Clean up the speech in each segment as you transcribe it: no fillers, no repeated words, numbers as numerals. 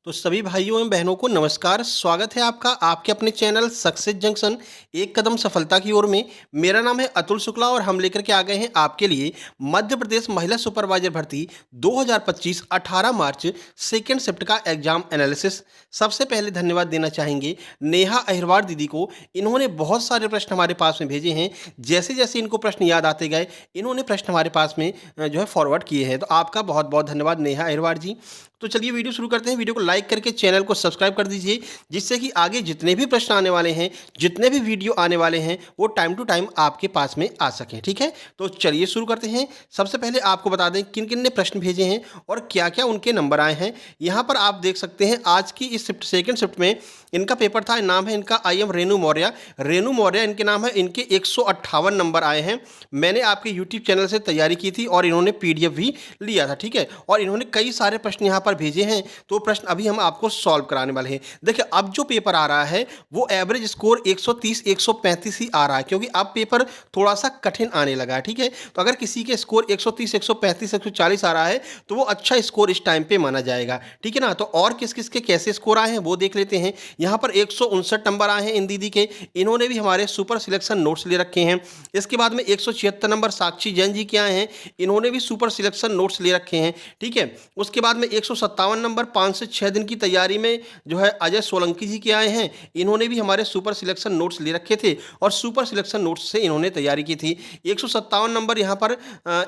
तो सभी भाइयों एवं बहनों को नमस्कार। स्वागत है आपका आपके अपने चैनल सक्सेस जंक्शन एक कदम सफलता की ओर में। मेरा नाम है अतुल शुक्ला और हम लेकर के आ गए हैं आपके लिए मध्य प्रदेश महिला सुपरवाइजर भर्ती 2025 18 मार्च सेकेंड शिफ्ट का एग्जाम एनालिसिस। सबसे पहले धन्यवाद देना चाहेंगे नेहा अहिरवार दीदी को। इन्होंने बहुत सारे प्रश्न हमारे पास में भेजे हैं। जैसे जैसे इनको प्रश्न याद आते गए इन्होंने प्रश्न हमारे पास में जो है फॉरवर्ड किए हैं। तो आपका बहुत बहुत धन्यवाद नेहा अहिरवार जी। तो चलिए वीडियो शुरू करते हैं। वीडियो को लाइक करके चैनल को सब्सक्राइब कर दीजिए, जिससे कि आगे जितने भी प्रश्न आने वाले हैं, जितने भी वीडियो आने वाले हैं, वो टाइम टू टाइम आपके पास में आ सकें। ठीक है, तो चलिए शुरू करते हैं। सबसे पहले आपको बता दें किन किन ने प्रश्न भेजे हैं और क्या क्या उनके नंबर आए हैं। यहाँ पर आप देख सकते हैं आज की इस शिफ्ट सेकेंड शिफ्ट में इनका पेपर था। नाम है इनका आई एम रेनू मौर्य। रेनू मौर्य इनके नाम है। इनके 158 नंबर आए हैं। मैंने आपके यूट्यूब चैनल से तैयारी की थी और इन्होंने पीडीएफ भी लिया था। ठीक है, और इन्होंने कई सारे प्रश्न यहाँ पर भेजे हैं। तो प्रश्न अभी हम आपको सॉल्व कराने वाले हैं। देखिए अब जो पेपर आ रहा है वो एवरेज स्कोर 130 135 ही आ रहा है, क्योंकि अब पेपर थोड़ा सा कठिन आने लगा है। ठीक है, तो अगर किसी के स्कोर 130 135 140 आ रहा है तो वो अच्छा स्कोर इस टाइम पे माना जाएगा। ठीक है ना, तो और किस किस के कैसे स्कोर आए हैं वो देख लेते हैं। यहाँ पर 159 नंबर आए हैं इन दीदी के। इन्होंने भी हमारे सुपर सिलेक्शन नोट्स ले रखे हैं। इसके बाद में 176 नंबर साक्षी जैन जी के आए हैं। इन्होंने भी सुपर सिलेक्शन नोट्स ले रखे हैं। ठीक है, उसके बाद में 157 नंबर 5 से 6 दिन की तैयारी में जो है अजय सोलंकी जी के आए हैं। इन्होंने भी हमारे सुपर सिलेक्शन नोट्स ले रखे थे और सुपर सिलेक्शन नोट्स से इन्होंने तैयारी की थी। 157 नंबर यहाँ पर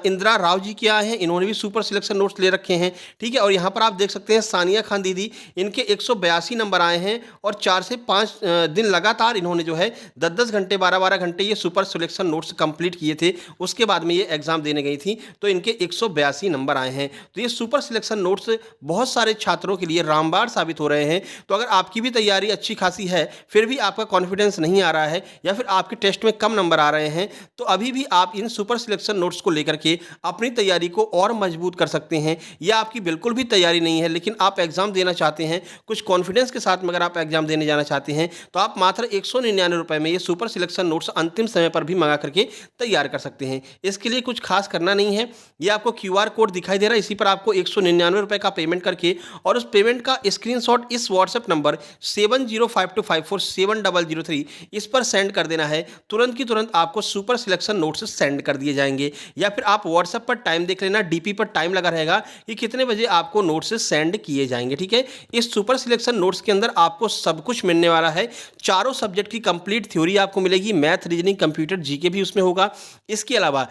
इंदिरा राव जी के आए हैं। इन्होंने भी सुपर सिलेक्शन नोट्स ले रखे हैं। ठीक है, और यहाँ पर आप देख सकते हैं सानिया खान दीदी, इनके 182 नंबर आए हैं और 4 से 5 दिन लगातार इन्होंने जो है 10-10 घंटे 12-12 घंटे ये सुपर सिलेक्शन नोट्स कंप्लीट किए थे। उसके बाद में ये एग्जाम देने गई थी तो इनके 182 नंबर आए हैं। तो ये सुपर सिलेक्शन नोट्स बहुत सारे छात्रों के लिए रामबाण साबित हो रहे हैं। तो अगर आपकी भी तैयारी अच्छी खासी है फिर भी आपका कॉन्फिडेंस नहीं आ रहा है या फिर आपके टेस्ट में कम नंबर आ रहे हैं, तो अभी भी आप इन सुपर सिलेक्शन नोट्स को लेकर के अपनी तैयारी को और मजबूत कर सकते हैं। या आपकी बिल्कुल भी तैयारी नहीं है लेकिन आप एग्जाम देना चाहते हैं, कुछ कॉन्फिडेंस के साथ में अगर आप एग्जाम देने जाना चाहते हैं तो आप मात्र 199 रुपए में ये सुपर सिलेक्शन नोट्स अंतिम समय पर भी मंगा करके तैयार कर सकते हैं। इसके लिए कुछ खास करना नहीं है। ये आपको क्यूआर कोड दिखाई दे रहा है, इसी पर आपको 199 रुपए का पेमेंट करके और उस पेमेंट का स्क्रीनशॉट इस व्हाट्सएप नंबर 7052547003 इस पर सेंड कर देना है। तुरंत की तुरंत आपको सुपर सिलेक्शन नोट्स सेंड कर दिए जाएंगे। या फिर आप व्हाट्सएप पर टाइम देख लेना, डीपी पर टाइम लगा रहेगा कि कितने बजे आपको नोट्स सेंड किए जाएंगे। ठीक है, इस सुपर सिलेक्शन नोट्स के अंदर आपको सब कुछ मिलने वाला है। चारों सब्जेक्ट की कंप्लीट थ्योरी आपको मिलेगी, मैथ रीजनिंग कंप्यूटर जीके भी उसमें होगा। इसके अलावा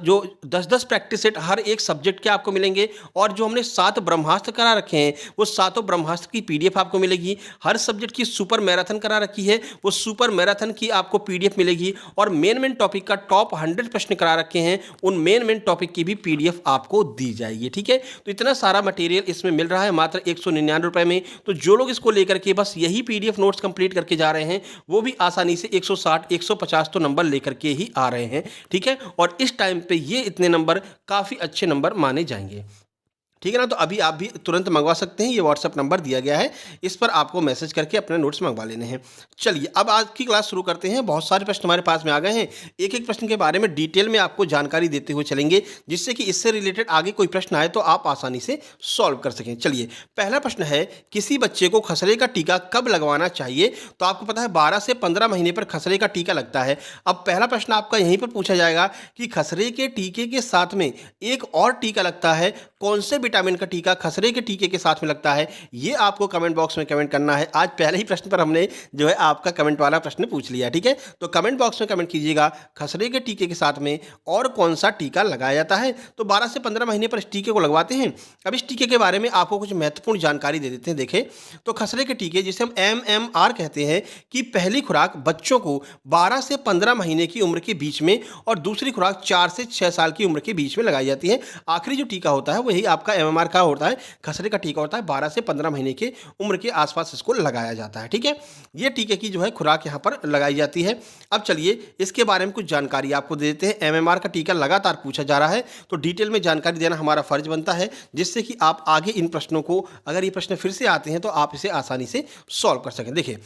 जो 10-10 प्रैक्टिस सेट हर एक सब्जेक्ट के आपको मिलेंगे और जो हमने 7 ब्रह्मास्त्र करा रखे हैं वो सातों ब्रह्मास्त्र की पीडीएफ आपको मिलेगी। हर सब्जेक्ट की सुपर मैराथन करा रखी है, वो सुपर मैराथन की आपको पीडीएफ मिलेगी। और मेन टॉपिक का टॉप 100 प्रश्न करा रखे हैं, उन मेन टॉपिक की भी पीडीएफ आपको दी जाएगी। ठीक है, तो इतना सारा मटेरियल इसमें मिल रहा है मात्र 199 रुपए में। तो जो लोग इसको लेकर के बस यही पीडीएफ नोट्स कंप्लीट करके जा रहे हैं वो भी आसानी से 160 150 तो नंबर लेकर के ही आ रहे हैं। ठीक है, और इस टाइम पे ये इतने नंबर काफी अच्छे नंबर माने जाएंगे। ठीक है ना, तो अभी आप भी तुरंत मंगवा सकते हैं। ये व्हाट्सअप नंबर दिया गया है, इस पर आपको मैसेज करके अपने नोट्स मंगवा लेने हैं। चलिए अब आज की क्लास शुरू करते हैं। बहुत सारे प्रश्न हमारे पास में आ गए हैं। एक एक प्रश्न के बारे में डिटेल में आपको जानकारी देते हुए चलेंगे, जिससे कि इससे रिलेटेड आगे कोई प्रश्न आए तो आप आसानी से सॉल्व कर सकें। चलिए पहला प्रश्न है, किसी बच्चे को खसरे का टीका कब लगवाना चाहिए? तो आपको पता है 12 से 15 महीने पर खसरे का टीका लगता है। अब पहला प्रश्न आपका यहीं पर पूछा जाएगा कि खसरे के टीके के साथ में एक और टीका लगता है, कौन से विटामिन का टीका खसरे के टीके के साथ में लगता है? ये आपको कमेंट बॉक्स में कमेंट करना है। आज पहले ही प्रश्न पर हमने जो है आपका कमेंट वाला प्रश्न पूछ लिया। ठीक है, तो कमेंट बॉक्स में कमेंट कीजिएगा खसरे के टीके के साथ में और कौन सा टीका लगाया जाता है। तो 12 से 15 महीने पर इस टीके को लगवाते हैं। अब इस टीके के बारे में आपको कुछ महत्वपूर्ण जानकारी दे देते हैं। देखें तो खसरे के टीके जिसे हम MMR कहते हैं कि पहली खुराक बच्चों को 12 से 15 महीने की उम्र के बीच में और दूसरी खुराक 4 से 6 साल की उम्र के बीच में लगाई जाती है। आखिरी जो टीका होता है वही आपका MMR का होता है, खसरे का टीका होता है। 12 से 15 महीने के उम्र के आसपास इसको लगाया जाता है। ठीक है, ये टीके की जो है खुराक यहाँ पर लगाई जाती है। अब चलिए इसके बारे में कुछ जानकारी आपको दे देते हैं। MMR का टीका लगातार पूछा जा रहा है तो डिटेल में जानकारी देना हमारा फर्ज बनता है, जिससे कि आप आगे इन प्रश्नों को, अगर ये प्रश्न फिर से आते हैं तो आप इसे आसानी से सॉल्व कर सकें। देखिए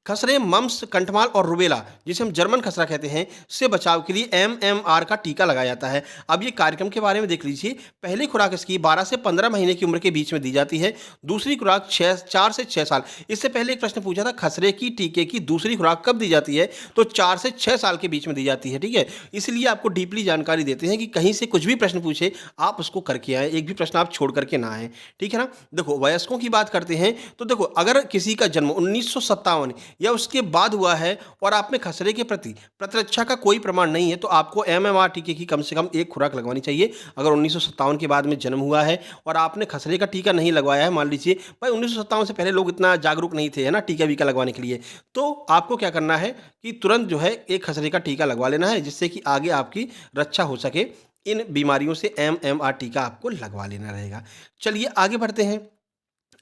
खसरे, मम्स, कंठमाल और रुबेला, जिसे हम जर्मन खसरा कहते हैं, से बचाव के लिए एमएमआर का टीका लगाया जाता है। अब ये कार्यक्रम के बारे में देख लीजिए। पहली खुराक इसकी 12 से 15 महीने की उम्र के बीच में दी जाती है। दूसरी खुराक 4 से 6 साल। इससे पहले एक प्रश्न पूछा था, खसरे की टीके की दूसरी खुराक कब दी जाती है? तो 4 से 6 साल के बीच में दी जाती है, ठीक है? इसलिए आपको डीपली जानकारी देते हैं कि कहीं से कुछ भी प्रश्न पूछे, आप उसको करके आएँ, एक भी प्रश्न आप छोड़ करके ना आएँ, ठीक है ना? देखो, वयस्कों की बात करते हैं, तो देखो, अगर किसी का जन्म 1957 या उसके बाद हुआ है और आप में खसरे के प्रति प्रतिरक्षा का कोई प्रमाण नहीं है, तो आपको एमएमआर टीके की कम से कम एक खुराक लगवानी चाहिए। अगर 1957 के बाद में जन्म हुआ है और आपने खसरे का टीका नहीं लगवाया है, मान लीजिए भाई 1957 से पहले लोग इतना जागरूक नहीं थे, है ना, टीका वीका लगवाने के लिए, तो आपको क्या करना है कि तुरंत जो है एक खसरे का टीका लगवा लेना है, जिससे कि आगे आपकी रक्षा हो सके। इन बीमारियों से एमएमआर टीका आपको लगवा लेना रहेगा। चलिए आगे बढ़ते हैं।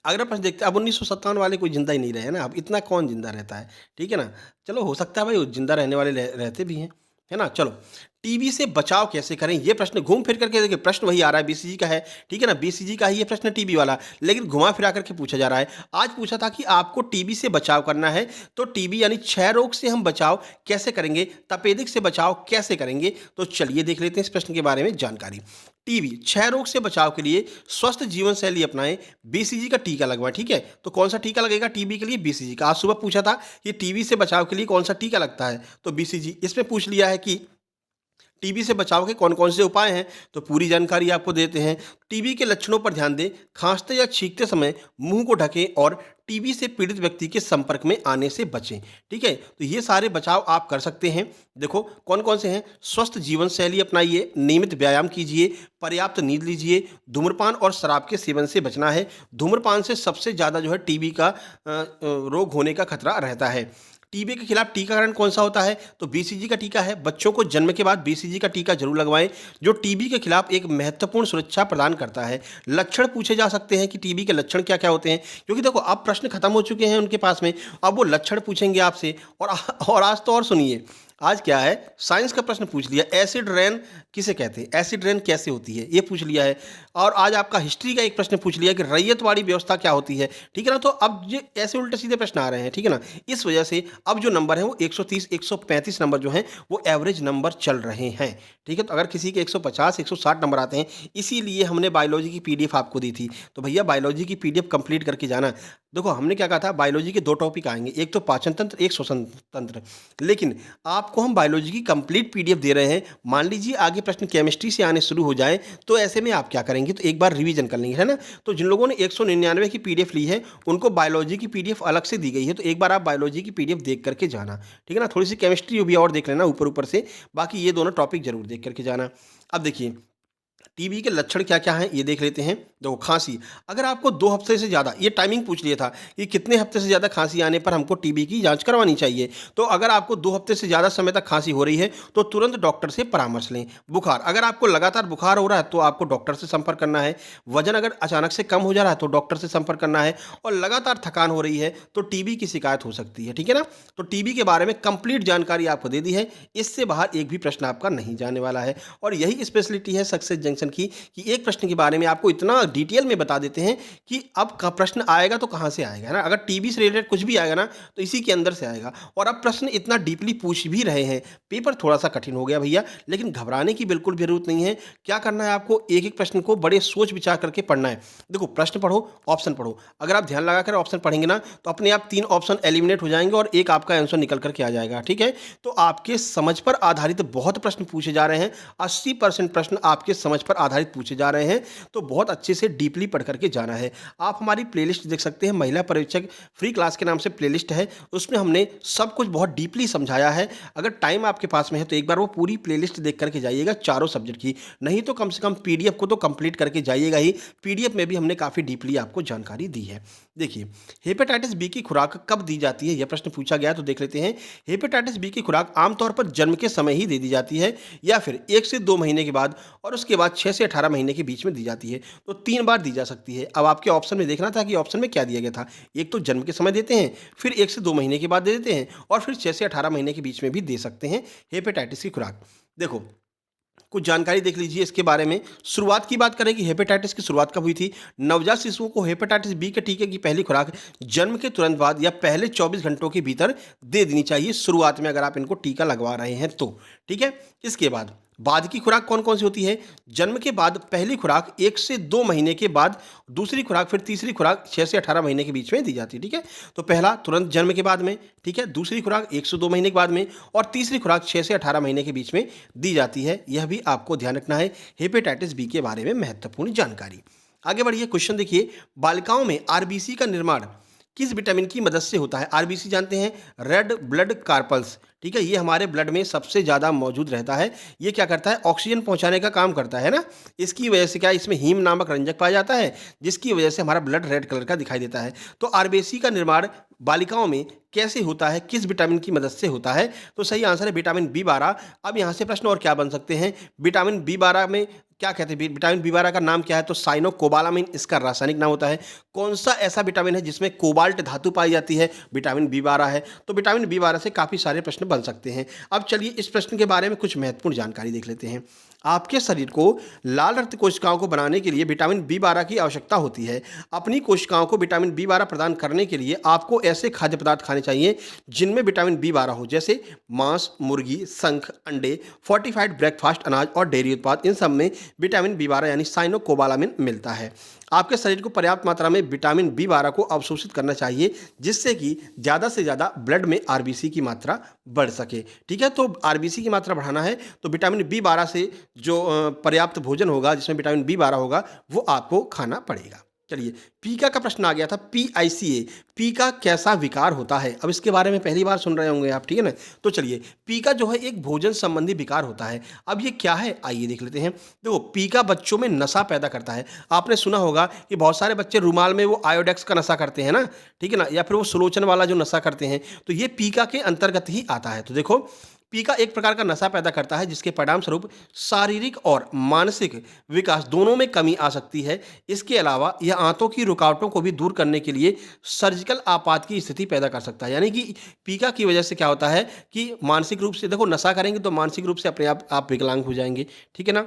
अगला प्रश्न देखते हैं। अब 1957 वाले कोई ज़िंदा ही नहीं रहे, है ना? अब इतना कौन ज़िंदा रहता है, ठीक है ना? चलो, हो सकता है भाई वो ज़िंदा रहने वाले रहते भी हैं, है ना? चलो, टीबी से बचाव कैसे करें? ये प्रश्न घूम फिर करके, देखिए प्रश्न वही आ रहा है, बीसीजी का है, ठीक है ना? बीसीजी का ही ये प्रश्न टीबी वाला, लेकिन घुमा फिरा करके पूछा जा रहा है। आज पूछा था कि आपको टीबी से बचाव करना है, तो टीबी यानी क्षय रोग से हम बचाव कैसे करेंगे? तपेदिक से बचाव कैसे करेंगे? तो चलिए देख लेते हैं इस प्रश्न के बारे में जानकारी। टीबी क्षय रोग से बचाव के लिए स्वस्थ जीवन शैली अपनाएं, बीसीजी का टीका लगवाएं, ठीक है? तो कौन सा टीका लगेगा टीबी के लिए? बीसीजी का। आज सुबह पूछा था कि टीबी से बचाव के लिए कौन सा टीका लगता है, तो बीसीजी। इसमें पूछ लिया है कि टीबी से बचाव के कौन-कौन से उपाय हैं, तो पूरी जानकारी आपको देते हैं। टीबी के लक्षणों पर ध्यान दें, खांसते या छींकते समय मुंह को ढकें और टीबी से पीड़ित व्यक्ति के संपर्क में आने से बचें, ठीक है? तो ये सारे बचाव आप कर सकते हैं। देखो कौन-कौन से हैं, स्वस्थ जीवन शैली अपनाइए, नियमित व्यायाम कीजिए, पर्याप्त नींद लीजिए, धूम्रपान और शराब के सेवन से बचना है। धूम्रपान से सबसे ज़्यादा जो है टीबी का रोग होने का खतरा रहता है। टीबी के खिलाफ टीकाकरण कौन सा होता है, तो बीसीजी का टीका है। बच्चों को जन्म के बाद बीसीजी का टीका जरूर लगवाएं, जो टीबी के खिलाफ एक महत्वपूर्ण सुरक्षा प्रदान करता है। लक्षण पूछे जा सकते हैं कि टीबी के लक्षण क्या क्या होते हैं, क्योंकि देखो अब प्रश्न खत्म हो चुके हैं उनके पास में, अब वो लक्षण पूछेंगे आपसे। और आज तो और सुनिए, आज क्या है, साइंस का प्रश्न पूछ लिया, एसिड रेन किसे कहते हैं, एसिड रेन कैसे होती है, ये पूछ लिया है। और आज आपका हिस्ट्री का एक प्रश्न पूछ लिया कि रैयतवाड़ी व्यवस्था क्या होती है, ठीक है ना? तो अब ये ऐसे उल्टे सीधे प्रश्न आ रहे हैं, ठीक है ना? इस वजह से अब जो नंबर है वो 130 135 नंबर जो हैं वो एवरेज नंबर चल रहे हैं, ठीक है? तो अगर किसी के 150 160 नंबर आते हैं, इसीलिए हमने बायोलॉजी की पीडीएफ आपको दी थी। तो भैया बायोलॉजी की पीडीएफ कंप्लीट करके जाना। देखो हमने क्या कहा था, बायोलॉजी के 2 टॉपिक आएंगे, एक तो पाचन तंत्र, एक श्वसन तंत्र, लेकिन आपको हम बायोलॉजी की कंप्लीट पीडीएफ दे रहे हैं। मान लीजिए आगे प्रश्न केमिस्ट्री से आने शुरू हो जाए, तो ऐसे में आप क्या करेंगे, तो एक बार रिवीजन कर लेंगे, है ना? तो जिन लोगों ने 199 की पीडीएफ ली है, उनको बायोलॉजी की पीडीएफ अलग से दी गई है, तो एक बार आप बायोलॉजी की पीडीएफ देख करके जाना, ठीक है ना? थोड़ी सी केमिस्ट्री भी और देख लेना ऊपर ऊपर से, बाकी ये दोनों टॉपिक जरूर देख करके जाना। अब देखिए टीबी के लक्षण क्या-क्या हैं, ये देख लेते हैं। देखो खाँसी, अगर आपको 2 हफ्ते से ज़्यादा, ये टाइमिंग पूछ लिया था कि कितने हफ्ते से ज़्यादा खाँसी आने पर हमको टीबी की जाँच करवानी चाहिए। तो अगर आपको 2 हफ्ते से ज़्यादा समय तक खाँसी हो रही है, तो तुरंत डॉक्टर से परामर्श लें। बुखार, अगर आपको लगातार बुखार हो रहा है, तो आपको डॉक्टर से संपर्क करना है। वज़न अगर अचानक से कम हो जा रहा है, तो डॉक्टर से संपर्क करना है। और लगातार थकान हो रही है, तो टीबी की शिकायत हो सकती है, ठीक है ना? तो टीबी के बारे में कंप्लीट जानकारी आपको दे दी है, इससे बाहर एक भी प्रश्न आपका नहीं जाने वाला है। और यही स्पेशलिटी है सक्सेस जंक्शन की, कि एक प्रश्न के बारे में आपको इतना डिटेल में बता देते हैं कि अब का प्रश्न आएगा तो कहाँ से आएगा, है ना? अगर टीबी से रिलेटेड कुछ भी आएगा ना, तो इसी के अंदर से आएगा। और अब प्रश्न इतना डीपली पूछ भी रहे हैं, पेपर थोड़ा सा कठिन हो गया भैया, लेकिन घबराने की बिल्कुल भी जरूरत नहीं है। क्या करना है आपको, एक एक प्रश्न को बड़े सोच विचार करके पढ़ना है। देखो प्रश्न पढ़ो, ऑप्शन पढ़ो। अगर आप ध्यान लगाकर ऑप्शन पढ़ेंगे ना, तो अपने आप 3 ऑप्शन एलिमिनेट हो जाएंगे और एक आपका आंसर निकल करके आ जाएगा, ठीक है? तो आपके समझ पर आधारित बहुत प्रश्न पूछे जा रहे हैं। 80% प्रश्न आपके समझ पर आधारित पूछे जा रहे हैं, तो बहुत अच्छे से डीपली पढ़ करके जाना है। आप हमारी प्लेलिस्ट देख सकते हैं, महिला पर्यवेक्षक फ्री क्लास के नाम से प्लेलिस्ट है, उसमें हमने सब कुछ बहुत डीपली समझाया है। अगर टाइम आपके पास में है तो एक बार वो पूरी प्लेलिस्ट देख करके जाइएगा, चारों सब्जेक्ट की। नहीं तो कम से कम पीडीएफ को तो कंप्लीट करके जाइएगा ही। पीडीएफ में भी हमने काफ़ी डीपली आपको जानकारी दी है। देखिए हेपेटाइटिस बी की खुराक कब दी जाती है, यह प्रश्न पूछा गया, तो देख लेते हैं। हेपेटाइटिस बी की खुराक आमतौर पर जन्म के समय ही दे दी जाती है, या फिर 1 से 2 महीने के बाद, और उसके बाद 6 से 18 महीने के बीच में दी जाती है। तो 3 बार दी जा सकती है। अब आपके ऑप्शन में देखना था कि ऑप्शन में क्या दिया गया था। एक तो जन्म के समय देते हैं, फिर 1 से 2 महीने के बाद दे देते हैं, और फिर 6 से 18 महीने के बीच में भी दे सकते हैं हेपेटाइटिस की खुराक। देखो कुछ जानकारी देख लीजिए इसके बारे में। शुरुआत की बात करें कि हेपेटाइटिस की शुरुआत कब हुई थी। नवजात शिशुओं को हेपेटाइटिस बी के टीके की पहली खुराक जन्म के तुरंत बाद या पहले 24 घंटों के भीतर दे देनी चाहिए शुरुआत में, अगर आप इनको टीका लगवा रहे हैं तो। ठीक है, इसके बाद की खुराक कौन कौन सी होती है। जन्म के बाद पहली खुराक 1 से 2 महीने के बाद, दूसरी खुराक, फिर तीसरी खुराक 6 से 18 महीने के बीच में दी जाती है। ठीक है, तो पहला तुरंत जन्म के बाद में, ठीक है, दूसरी खुराक 1 से 2 महीने के बाद में, और तीसरी खुराक 6 से 18 महीने के बीच में दी जाती है। यह भी आपको ध्यान रखना है हेपेटाइटिस बी के बारे में महत्वपूर्ण जानकारी। आगे बढ़िए, क्वेश्चन देखिए, बालिकाओं में आरबीसी का निर्माण किस विटामिन की मदद से होता है। आरबीसी जानते हैं, रेड ब्लड कार्पल्स। ठीक है, ये हमारे ब्लड में सबसे ज़्यादा मौजूद रहता है। ये क्या करता है, ऑक्सीजन पहुंचाने का काम करता है ना। इसकी वजह से क्या, इसमें हीम नामक रंजक पाया जाता है, जिसकी वजह से हमारा ब्लड रेड कलर का दिखाई देता है। तो आरबीसी का निर्माण बालिकाओं में कैसे होता है, किस विटामिन की मदद से होता है, तो सही आंसर है विटामिन बी12। अब यहाँ से प्रश्न और क्या बन सकते हैं, विटामिन बी12 में क्या कहते हैं, विटामिन बी12 का नाम क्या है, तो साइनोकोबालामिन इसका रासायनिक नाम होता है। कौन सा ऐसा विटामिन है जिसमें कोबाल्ट धातु पाई जाती है, विटामिन बी12 है। तो विटामिन बी12 से काफ़ी सारे प्रश्न बन सकते हैं। अब चलिए इस प्रश्न के बारे में कुछ महत्वपूर्ण जानकारी देख लेते हैं। आपके शरीर को लाल रक्त कोशिकाओं को बनाने के लिए विटामिन बी12 की आवश्यकता होती है। अपनी कोशिकाओं को विटामिन बी12 प्रदान करने के लिए आपको ऐसे खाद्य पदार्थ खाने चाहिए जिनमें विटामिन बी12 हो, जैसे मांस, मुर्गी, शंख, अंडे, फोर्टिफाइड ब्रेकफास्ट, अनाज और डेयरी उत्पाद। इन सब में विटामिन बी12 यानी साइनोकोबालामिन मिलता है। आपके शरीर को पर्याप्त मात्रा में विटामिन बी12 को अवशोषित करना चाहिए, जिससे कि ज़्यादा से ज़्यादा ब्लड में आरबीसी की मात्रा बढ़ सके। ठीक है, तो आरबीसी की मात्रा बढ़ाना है तो विटामिन बी12 से जो पर्याप्त भोजन होगा जिसमें विटामिन बी12 होगा वो आपको खाना पड़ेगा। चलिए, पीका का प्रश्न आ गया था, पीआईसीए, पीका कैसा विकार होता है। अब इसके बारे में पहली बार सुन रहे होंगे आप, ठीक है ना। तो चलिए, पीका जो है एक भोजन संबंधी विकार होता है। अब ये क्या है, आइए देख लेते हैं। देखो, पीका बच्चों में नशा पैदा करता है। आपने सुना होगा कि बहुत सारे बच्चे रुमाल में वो आयोडेक्स का नशा करते हैं ना, ठीक है ना, या फिर वो सुलोचन वाला जो नशा करते हैं, तो ये पीका के अंतर्गत ही आता है। तो देखो, पीका एक प्रकार का नशा पैदा करता है जिसके परिणाम स्वरूप शारीरिक और मानसिक विकास दोनों में कमी आ सकती है। इसके अलावा यह आंतों की रुकावटों को भी दूर करने के लिए सर्जिकल आपात की स्थिति पैदा कर सकता है। यानी कि पीका की वजह से क्या होता है कि मानसिक रूप से, देखो, नशा करेंगे तो मानसिक रूप से अपने आप विकलांग हो जाएंगे, ठीक है ना।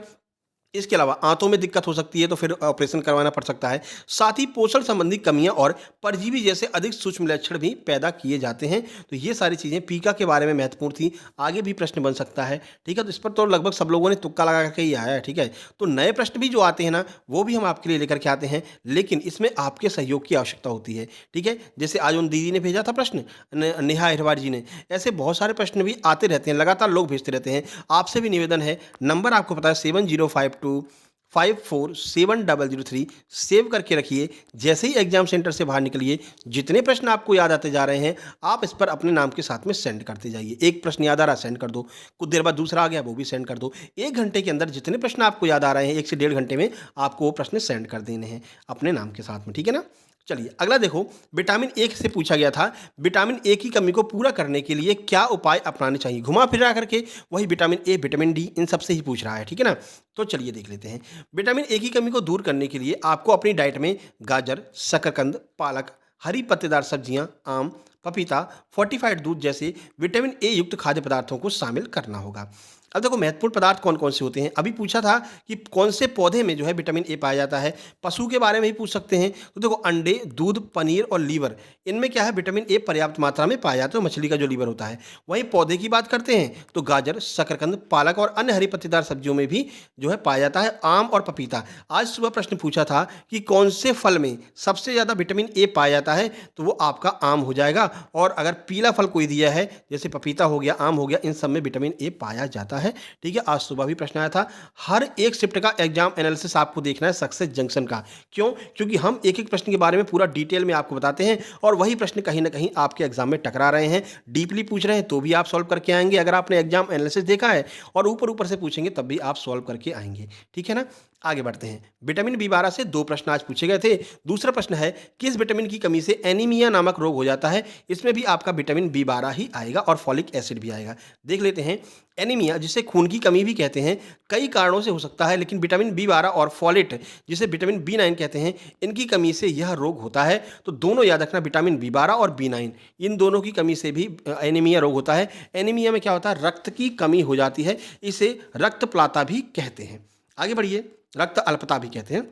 इसके अलावा आंतों में दिक्कत हो सकती है तो फिर ऑपरेशन करवाना पड़ सकता है। साथ ही पोषण संबंधी कमियां और परजीवी जैसे अधिक सूक्ष्म लक्षण भी पैदा किए जाते हैं। तो ये सारी चीज़ें पीका के बारे में महत्वपूर्ण थी। आगे भी प्रश्न बन सकता है, ठीक है। तो इस पर तो लगभग सब लोगों ने तुक्का लगा करके ही आया है, ठीक है। तो नए प्रश्न भी जो आते हैं ना, वो भी हम आपके लिए लेकर के आते हैं, लेकिन इसमें आपके सहयोग की आवश्यकता होती है, ठीक है। जैसे आज उन दीदी ने भेजा था प्रश्न, नेहा अहिरवार जी ने, ऐसे बहुत सारे प्रश्न भी आते रहते हैं, लगातार लोग भेजते रहते हैं। आपसे भी निवेदन है, नंबर आपको पता है 7052547003, सेव करके रखिए। जैसे ही एग्जाम सेंटर से बाहर निकलिए, जितने प्रश्न आपको याद आते जा रहे हैं, आप इस पर अपने नाम के साथ में सेंड करते जाइए। एक प्रश्न याद आ रहा है, सेंड कर दो, कुछ देर बाद दूसरा आ गया, वो भी सेंड कर दो। 1 घंटे के अंदर जितने प्रश्न आपको याद आ रहे हैं, 1 से 1.5 घंटे में आपको वो प्रश्न सेंड कर देने हैं अपने नाम के साथ में, ठीक है ना। चलिए, अगला देखो, विटामिन ए से पूछा गया था, विटामिन ए की कमी को पूरा करने के लिए क्या उपाय अपनाने चाहिए। घुमा फिरा करके वही विटामिन ए, विटामिन डी, इन सब से ही पूछ रहा है, ठीक है ना। तो चलिए देख लेते हैं। विटामिन ए की कमी को दूर करने के लिए आपको अपनी डाइट में गाजर, शकरकंद, पालक, हरी पत्तेदार सब्जियां, आम, पपीता, फोर्टिफाइड दूध जैसे विटामिन ए युक्त खाद्य पदार्थों को शामिल करना होगा। अब देखो, महत्वपूर्ण पदार्थ कौन कौन से होते हैं। अभी पूछा था कि कौन से पौधे में जो है विटामिन ए पाया जाता है, पशु के बारे में ही पूछ सकते हैं। तो देखो, अंडे, दूध, पनीर और लीवर, इनमें क्या है, विटामिन ए पर्याप्त मात्रा में पाया जाता है, मछली का जो लीवर होता है। वहीं पौधे की बात करते हैं तो गाजर, शकरकंद, पालक और अन्य हरी पत्तेदार सब्जियों में भी जो है पाया जाता है, आम और पपीता। आज सुबह प्रश्न पूछा था कि कौन से फल में सबसे ज़्यादा विटामिन ए पाया जाता है, तो वो आपका आम हो जाएगा। और अगर पीला फल कोई दिया है, जैसे पपीता हो गया, आम हो गया, इन सब में विटामिन ए पाया जाता है, ठीक है। आज सुबह भी प्रश्न आया था। हर एक शिफ्ट का एग्जाम एनालिसिस आपको देखना है सक्सेस जंक्शन का। क्यों? क्योंकि हम एक एक प्रश्न के बारे में पूरा डिटेल में आपको बताते हैं, और वही प्रश्न कहीं ना कहीं आपके एग्जाम में टकरा रहे हैं, डीपली पूछ रहे हैं, तो भी आप सॉल्व करके आएंगे। अगर आपने एग्जाम एनालिसिस देखा है और ऊपर ऊपर से पूछेंगे तब भी आप सॉल्व करके आएंगे, ठीक है ना। आगे बढ़ते हैं। विटामिन बी 12 से 2 प्रश्न आज पूछे गए थे। दूसरा प्रश्न है, किस विटामिन की कमी से एनीमिया नामक रोग हो जाता है? इसमें भी आपका विटामिन बी 12 ही आएगा और फॉलिक एसिड भी आएगा। देख लेते हैं। एनीमिया, जिसे खून की कमी भी कहते हैं, कई कारणों से हो सकता है, लेकिन विटामिन बी 12 और फॉलेट, जिसे विटामिन बी 9 कहते हैं, इनकी कमी से यह रोग होता है। तो दोनों याद रखना, विटामिन बी 12 और बी 9, इन दोनों की कमी से भी एनीमिया रोग होता है। एनीमिया में क्या होता है? रक्त की कमी हो जाती है। इसे रक्तप्लाता भी कहते हैं। आगे बढ़िए। रक्त अल्पता भी कहते हैं।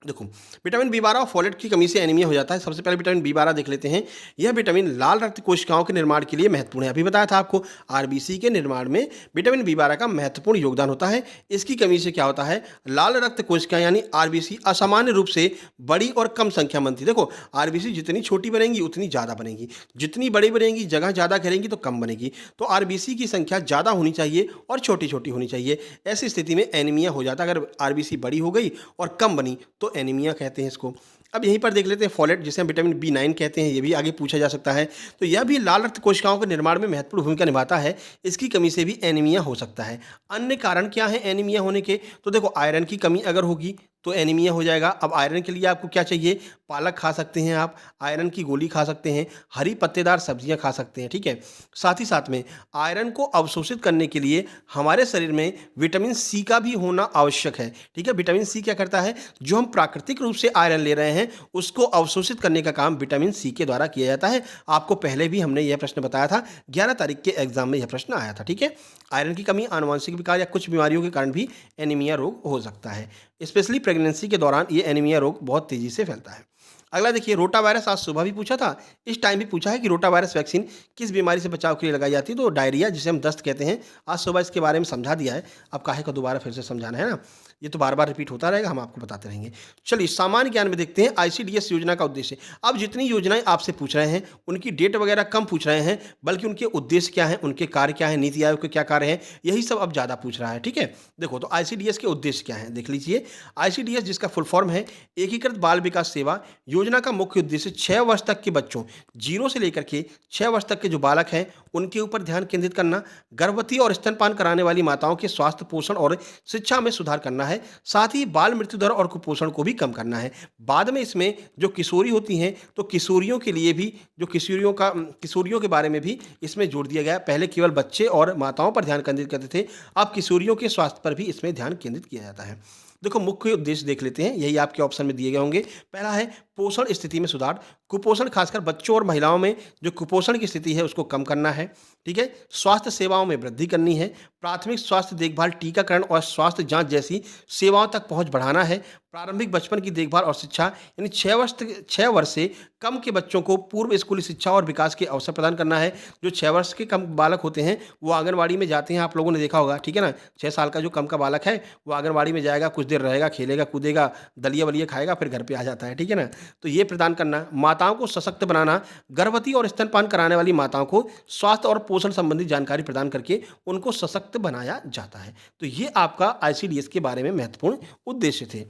देखो, विटामिन बी 12 और फोलेट की कमी से एनीमिया हो जाता है। सबसे पहले विटामिन बी 12 देख लेते हैं। यह विटामिन लाल रक्त कोशिकाओं के निर्माण के लिए महत्वपूर्ण है। अभी बताया था आपको, आरबीसी के निर्माण में विटामिन बी 12 का महत्वपूर्ण योगदान होता है। इसकी कमी से क्या होता है? लाल रक्त कोशिकाएं यानी आरबीसी असामान्य रूप से बड़ी और कम संख्या में बनती है। देखो, आरबीसी जितनी छोटी बनेंगी उतनी ज़्यादा बनेगी, जितनी बड़ी बनेगी, जगह ज़्यादा घेरेंगी तो कम बनेगी। तो आरबीसी की संख्या ज़्यादा होनी चाहिए और छोटी छोटी होनी चाहिए। ऐसी स्थिति में एनीमिया हो जाता है। अगर आरबीसी बड़ी हो गई और कम बनी तो एनीमिया कहते हैं इसको। अब यहीं पर देख लेते हैं फोलेट, जिसे हम विटामिन बी 9 कहते हैं, ये भी आगे पूछा जा सकता है। तो यह भी लाल रक्त कोशिकाओं के निर्माण में महत्वपूर्ण भूमिका निभाता है। इसकी कमी से भी एनीमिया हो सकता है। अन्य कारण क्या है एनीमिया होने के? तो देखो, आयरन की कमी अगर होगी तो एनीमिया हो जाएगा। अब आयरन के लिए आपको क्या चाहिए? पालक खा सकते हैं आप, आयरन की गोली खा सकते हैं, हरी पत्तेदार सब्जियां खा सकते हैं, ठीक है। साथ ही साथ में आयरन को अवशोषित करने के लिए हमारे शरीर में विटामिन सी का भी होना आवश्यक है, ठीक है। विटामिन सी क्या करता है? जो हम प्राकृतिक रूप से आयरन ले रहे हैं उसको अवशोषित करने का काम विटामिन सी के द्वारा किया जाता है। आपको पहले भी हमने यह प्रश्न बताया था, 11 तारीख के एग्जाम में यह प्रश्न आया था, ठीक है। आयरन की कमी, आनुवंशिक विकार या कुछ बीमारियों के कारण भी एनीमिया रोग हो सकता है। स्पेशली प्रेगनेंसी के दौरान ये एनीमिया रोग बहुत तेजी से फैलता है। अगला देखिए, रोटा वायरस आज सुबह भी पूछा था, इस टाइम भी पूछा है कि रोटा वायरस वैक्सीन किस बीमारी से बचाव के लिए लगाई जाती है? तो डायरिया, जिसे हम दस्त कहते हैं। आज सुबह इसके बारे में समझा दिया है। अब काहे को दोबारा फिर से समझाना है ना, ये तो बार बार रिपीट होता रहेगा, हम आपको बताते रहेंगे। चलिए, सामान्य ज्ञान में देखते हैं आईसीडीएस योजना का उद्देश्य। अब जितनी योजनाएं आपसे पूछ रहे हैं उनकी डेट वगैरह कम पूछ रहे हैं, बल्कि उनके उद्देश्य क्या है, उनके कार्य क्या है, नीति आयोग के क्या कार्य है, यही सब अब ज़्यादा पूछ रहा है, ठीक है। देखो, तो आईसीडीएस के उद्देश्य क्या है देख लीजिए। आईसीडीएस, जिसका फुल फॉर्म है एकीकृत बाल विकास सेवा योजना, का मुख्य उद्देश्य 6 वर्ष तक के बच्चों, 0 से लेकर के 6 वर्ष तक के जो बालक हैं उनके ऊपर ध्यान केंद्रित करना, गर्भवती और स्तनपान कराने वाली माताओं के स्वास्थ्य, पोषण और शिक्षा में सुधार करना है। साथ ही बाल मृत्यु दर और कुपोषण को भी कम करना है। बाद में इसमें जो किशोरी होती हैं तो किशोरियों के लिए भी, जो किशोरियों के बारे में भी इसमें जोड़ दिया गया। पहले केवल बच्चे और माताओं पर ध्यान केंद्रित करते थे, अब किशोरियों के स्वास्थ्य पर भी इसमें ध्यान केंद्रित किया जाता है। देखो, मुख्य उद्देश्य देख लेते हैं, यही आपके ऑप्शन में दिए गए होंगे। पहला है पोषण स्थिति में सुधार, कुपोषण खासकर बच्चों और महिलाओं में जो कुपोषण की स्थिति है उसको कम करना है, ठीक है। स्वास्थ्य सेवाओं में वृद्धि करनी है, प्राथमिक स्वास्थ्य देखभाल, टीकाकरण और स्वास्थ्य जांच जैसी सेवाओं तक पहुंच बढ़ाना है। प्रारंभिक बचपन की देखभाल और शिक्षा, यानी 6 वर्ष से कम के बच्चों को पूर्व स्कूली शिक्षा और विकास के अवसर प्रदान करना है। जो 6 वर्ष के कम बालक होते हैं वो आंगनवाड़ी में जाते हैं, आप लोगों ने देखा होगा, ठीक है ना। 6 साल का जो कम का बालक है वो आंगनवाड़ी में जाएगा, कुछ देर रहेगा, खेलेगा कूदेगा, दलिया वलिया खाएगा, फिर घर पे आ जाता है, ठीक है ना। तो ये प्रदान करना, माताओं को सशक्त बनाना, गर्भवती और स्तनपान कराने वाली माताओं को स्वास्थ्य और पोषण संबंधी जानकारी प्रदान करके उनको सशक्त बनाया जाता है। तो ये आपका आईसीडीएस के बारे में महत्वपूर्ण उद्देश्य थे।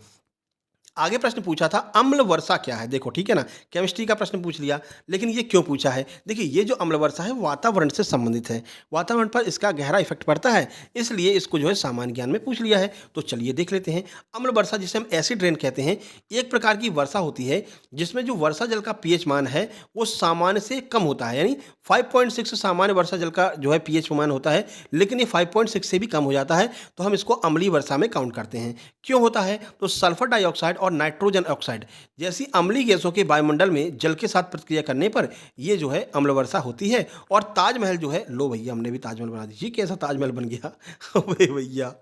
आगे प्रश्न पूछा था अम्ल वर्षा क्या है? देखो, ठीक है ना, केमिस्ट्री का प्रश्न पूछ लिया, लेकिन ये क्यों पूछा है? देखिए, ये जो अम्ल वर्षा है वातावरण से संबंधित है, वातावरण पर इसका गहरा इफेक्ट पड़ता है, इसलिए इसको जो है सामान्य ज्ञान में पूछ लिया है। तो चलिए देख लेते हैं। अम्ल वर्षा, जिसे हम एसिड रेन कहते हैं, एक प्रकार की वर्षा होती है जिसमें जो वर्षा जल का पीएच मान है वो सामान्य से कम होता है, यानी 5.6 सामान्य वर्षा जल का जो है पीएच मान होता है, लेकिन ये 5.6 से भी कम हो जाता है तो हम इसको अम्लीय वर्षा में काउंट करते हैं। क्यों होता है? तो सल्फर डाइऑक्साइड और नाइट्रोजन ऑक्साइड जैसी अम्लीय गैसों के वायुमंडल में जल के साथ प्रतिक्रिया करने पर ये जो है अम्ल वर्षा होती है। और ताजमहल जो है, लो भैया हमने भी ताजमहल बना दीजिए, कैसा ताजमहल बन गया अबे भैया,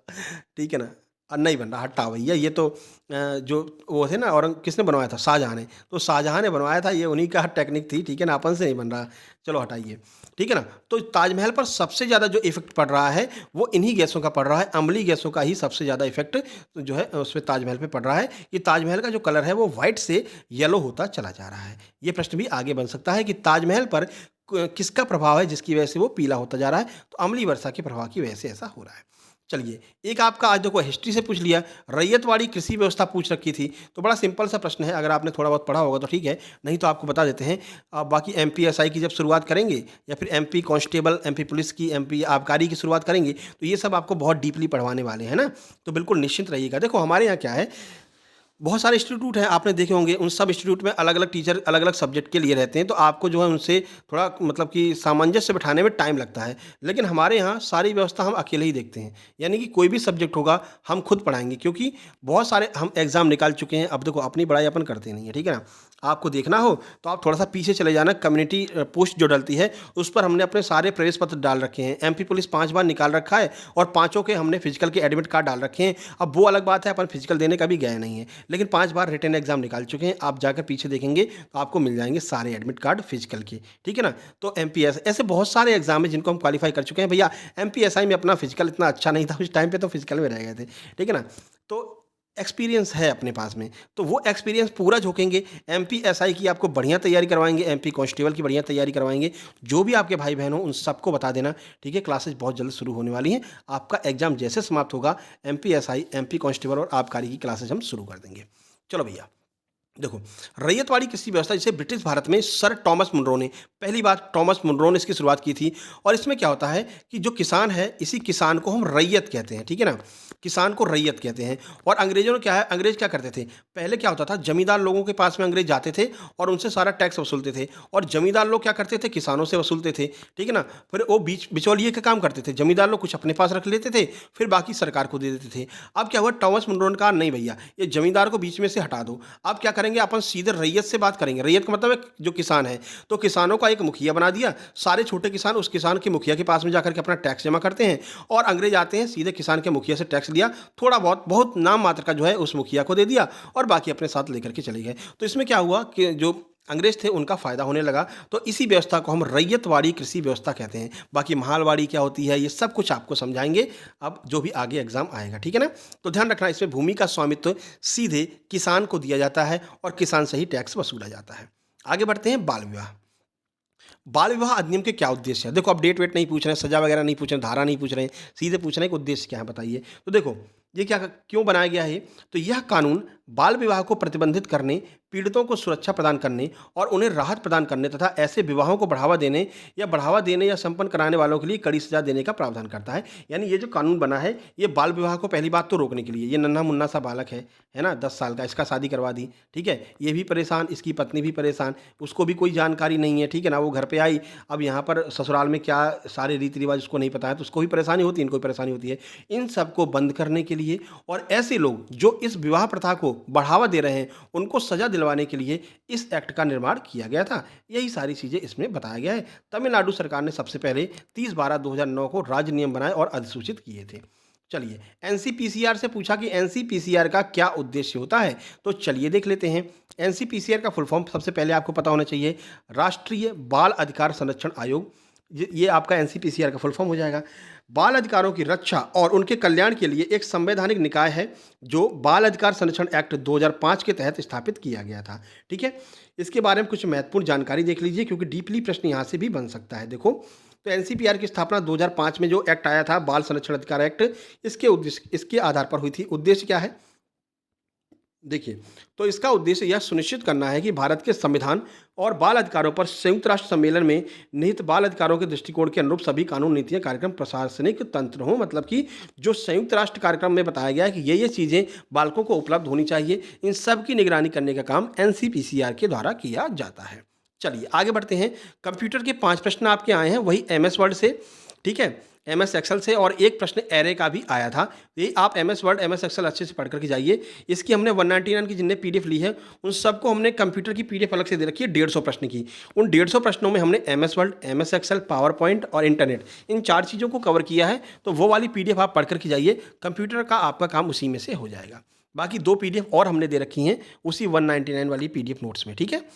ठीक है ना। नहीं बन रहा, हटा भैया, ये तो जो वो थे ना, और किसने बनवाया था? शाहजहाँ ने। तो शाहजहाँ ने बनवाया था, ये उन्हीं का टेक्निक थी, ठीक है ना, अपन से नहीं बन रहा। चलो हटाइए, ठीक है ना। तो ताजमहल पर सबसे ज़्यादा जो इफेक्ट पड़ रहा है वो इन्हीं गैसों का पड़ रहा है, अम्लीय गैसों का ही सबसे ज़्यादा इफेक्ट जो है उस पर ताजमहल पे पड़ रहा है। ये ताजमहल का जो कलर है वो व्हाइट से येलो होता चला जा रहा है। ये प्रश्न भी आगे बन सकता है कि ताजमहल पर किसका प्रभाव है जिसकी वजह से वो पीला होता जा रहा है? तो अम्लीय वर्षा के प्रभाव की वजह से ऐसा हो रहा है। चलिए, एक आपका आज देखो हिस्ट्री से पूछ लिया, रैयतवाड़ी कृषि व्यवस्था पूछ रखी थी, तो बड़ा सिंपल सा प्रश्न है, अगर आपने थोड़ा बहुत पढ़ा होगा तो ठीक है, नहीं तो आपको बता देते हैं। बाकी एमपीएसआई की जब शुरुआत करेंगे या फिर एमपी कांस्टेबल, एमपी पुलिस की, एमपी आबकारी की शुरुआत करेंगे, तो ये सब आपको बहुत डीपली पढ़वाने वाले हैं ना, तो बिल्कुल निश्चिंत रहिएगा। देखो हमारे यहाँ क्या है, बहुत सारे इंस्टीट्यूट हैं, आपने देखे होंगे, उन सब इंस्टीट्यूट में अलग-अलग टीचर अलग-अलग सब्जेक्ट के लिए रहते हैं, तो आपको जो है उनसे थोड़ा मतलब कि सामंजस्य बिठाने में टाइम लगता है। लेकिन हमारे यहाँ सारी व्यवस्था हम अकेले ही देखते हैं, यानी कि कोई भी सब्जेक्ट होगा हम खुद पढ़ाएँगे, क्योंकि बहुत सारे हम एग्ज़ाम निकाल चुके हैं। अब देखो अपनी बड़ाई अपन करते नहीं है, ठीक है ना? आपको देखना हो तो आप थोड़ा-सा पीछे चले जाना, कम्युनिटी पोस्ट जो डलती है, उस पर हमने अपने सारे प्रवेश पत्र डाल रखे हैं। एमपी पुलिस 5 बार निकाल रखा है और पाँचों के हमने फिजिकल के एडमिट कार्ड डाल रखे हैं। अब वो अलग बात है, अपन फिजिकल देने कभी गए नहीं हैं, लेकिन 5 बार रिटन एग्ज़ाम निकाल चुके हैं। आप जाकर पीछे देखेंगे तो आपको मिल जाएँगे सारे एडमिट कार्ड फिजिकल के, ठीक है ना? तो एमपीएस ऐसे बहुत सारे एग्ज़ाम हैं जिनको हम क्वालीफाई कर चुके हैं। भैया एमपीएसआई में अपना फिजिकल इतना अच्छा नहीं था, उस टाइम पे तो फिजिकल में रह गए थे, ठीक है ना? तो एक्सपीरियंस है अपने पास में, तो वो एक्सपीरियंस पूरा झोंकेंगे। एमपीएसआई की आपको बढ़िया तैयारी करवाएँगे, एमपी कांस्टेबल की बढ़िया तैयारी करवाएँगे। जो भी आपके भाई-बहन हों, उन सबको बता देना, ठीक है? क्लासेस बहुत जल्द शुरू होने वाली हैं। आपका एग्ज़ाम जैसे समाप्त होगा, एमपीएसआई, एमपी कांस्टेबल और आबकारी की क्लासेस हम शुरू कर देंगे। चलो भैया, देखो, रैयतवाड़ी कृषि व्यवस्था जिसे ब्रिटिश भारत में सर टॉमस मुनरो ने, पहली बार टॉमस मुनरो ने इसकी शुरुआत की थी। और इसमें क्या होता है कि जो किसान है, इसी किसान को हम रैयत कहते हैं, ठीक है ना? किसान को रैयत कहते हैं। और अंग्रेज़ों ने क्या है, अंग्रेज़ क्या करते थे, पहले क्या होता था, जमींदार लोगों के पास में अंग्रेज़ जाते थे और उनसे सारा टैक्स वसूलते थे, और जमींदार लोग क्या करते थे, किसानों से वसूलते थे, ठीक है ना? फिर वो बिचौलिए का काम करते थे, जमींदार लोग कुछ अपने पास रख लेते थे, फिर बाकी सरकार को दे देते थे। अब क्या हुआ, टॉमस मुनरो ने कहा नहीं भैया, ये जमींदार को बीच में से हटा दो। अब क्या करेंगे, अपन सीधे रैयत से बात करेंगे। रैयत का मतलब है जो किसान है, तो किसानों का एक मुखिया बना दिया। सारे छोटे किसान उस किसान के मुखिया के पास में जाकर के अपना टैक्स जमा करते हैं, और अंग्रेज आते हैं, सीधे किसान के मुखिया से टैक्स लिया, थोड़ा बहुत बहुत नाम मात्र का जो है उस मुखिया को दे दिया, और बाकी अपने साथ लेकर के चले गए। तो इसमें क्या हुआ कि जो अंग्रेज थे उनका फ़ायदा होने लगा। तो इसी व्यवस्था को हम रैयतवाड़ी कृषि व्यवस्था कहते हैं। बाकी मालवाड़ी क्या होती है, ये सब कुछ आपको समझाएंगे अब जो भी आगे एग्जाम आएगा, ठीक है ना? तो ध्यान रखना, इसमें भूमि का स्वामित्व सीधे किसान को दिया जाता है और किसान से ही टैक्स वसूला जाता है। आगे बढ़ते हैं, बाल विवाह। बाल विवाह अधिनियम के क्या उद्देश्य है? देखो, अब डेट वेट नहीं पूछ रहे हैं, सजा वगैरह नहीं पूछ रहे हैं, धारा नहीं पूछ रहे हैं, सीधे पूछ रहे हैं कि उद्देश्य क्या है, बताइए। तो देखो, ये क्या क्यों बनाया गया है? तो यह कानून बाल विवाह को प्रतिबंधित करने, पीड़ितों को सुरक्षा प्रदान करने और उन्हें राहत प्रदान करने तथा ऐसे विवाहों को बढ़ावा देने या संपन्न कराने वालों के लिए कड़ी सजा देने का प्रावधान करता है। यानी ये जो कानून बना है, ये बाल विवाह को पहली बात तो रोकने के लिए। ये नन्हा मुन्ना सा बालक है ना, 10 साल का, इसका शादी करवा दी, ठीक है? ये भी परेशान, इसकी पत्नी भी परेशान, उसको भी कोई जानकारी नहीं है, ठीक है ना? वो घर पे आई, अब यहाँ पर ससुराल में क्या सारे रीति रिवाज उसको नहीं पता है, तो उसको भी परेशानी होती है, इनको भी परेशानी होती है। इन सबको बंद करने के लिए और ऐसे लोग जो इस विवाह प्रथा को बढ़ावा दे रहे हैं, उनको सजा दिलवाने के लिए इस एक्ट का निर्माण किया गया था। यही सारी चीज़ें इसमें बताया गया है। तमिलनाडु सरकार ने सबसे पहले 30/12/2009 को राज्य नियम बनाए और अधिसूचित किए थे। चलिए, एनसीपीसीआर से पूछा कि एनसीपीसीआर का क्या उद्देश्य होता है, तो चलिए देख लेते हैं। एनसीपीसीआर का फुल फॉर्म सबसे पहले आपको पता होना चाहिए, राष्ट्रीय बाल अधिकार संरक्षण आयोग। ये आपका एनसीपीसीआर का फुल फॉर्म हो जाएगा। बाल अधिकारों की रक्षा और उनके कल्याण के लिए एक संवैधानिक निकाय है जो बाल अधिकार संरक्षण एक्ट 2005 के तहत स्थापित किया गया था, ठीक है? इसके बारे में कुछ महत्वपूर्ण जानकारी देख लीजिए, क्योंकि डीपली प्रश्न यहाँ से भी बन सकता है। देखो, तो एनसीपीआर की स्थापना 2005 में जो एक्ट आया था, बाल संरक्षण अधिकार एक्ट, इसके आधार पर हुई थी। उद्देश्य क्या है, देखिए, तो इसका उद्देश्य यह सुनिश्चित करना है कि भारत के संविधान और बाल अधिकारों पर संयुक्त राष्ट्र सम्मेलन में निहित बाल अधिकारों के दृष्टिकोण के अनुरूप सभी कानून, नीतियां, कार्यक्रम प्रशासनिक तंत्र हों। मतलब कि जो संयुक्त राष्ट्र कार्यक्रम में बताया गया है कि ये चीज़ें बालकों को उपलब्ध होनी चाहिए, इन सब की निगरानी करने का काम एनसीपीसीआर के द्वारा किया जाता है। चलिए आगे बढ़ते हैं। कंप्यूटर के 5 प्रश्न आपके आए हैं, वही एमएस वर्ड से, ठीक है, एमएस एक्सेल से, और एक प्रश्न एरे का भी आया था। ये आप एमएस वर्ड, एमएस एक्सेल अच्छे से पढ़ करके जाइए। इसकी हमने 199 की जिनने पीडीएफ ली है, उन सबको हमने कंप्यूटर की पीडीएफ अलग से दे रखी है 150 प्रश्न की। उन 150 प्रश्नों में हमने MS word, MS excel, power point और इंटरनेट, इन 4 चीज़ों को कवर किया है। तो वो वाली पीडीएफ आप पढ़ करके जाइए, कंप्यूटर का आपका काम उसी में से हो जाएगा। बाकी 2 पीडीएफ और हमने दे रखी हैं उसी 199 वाली पीडीएफ नोट्स में, ठीक है?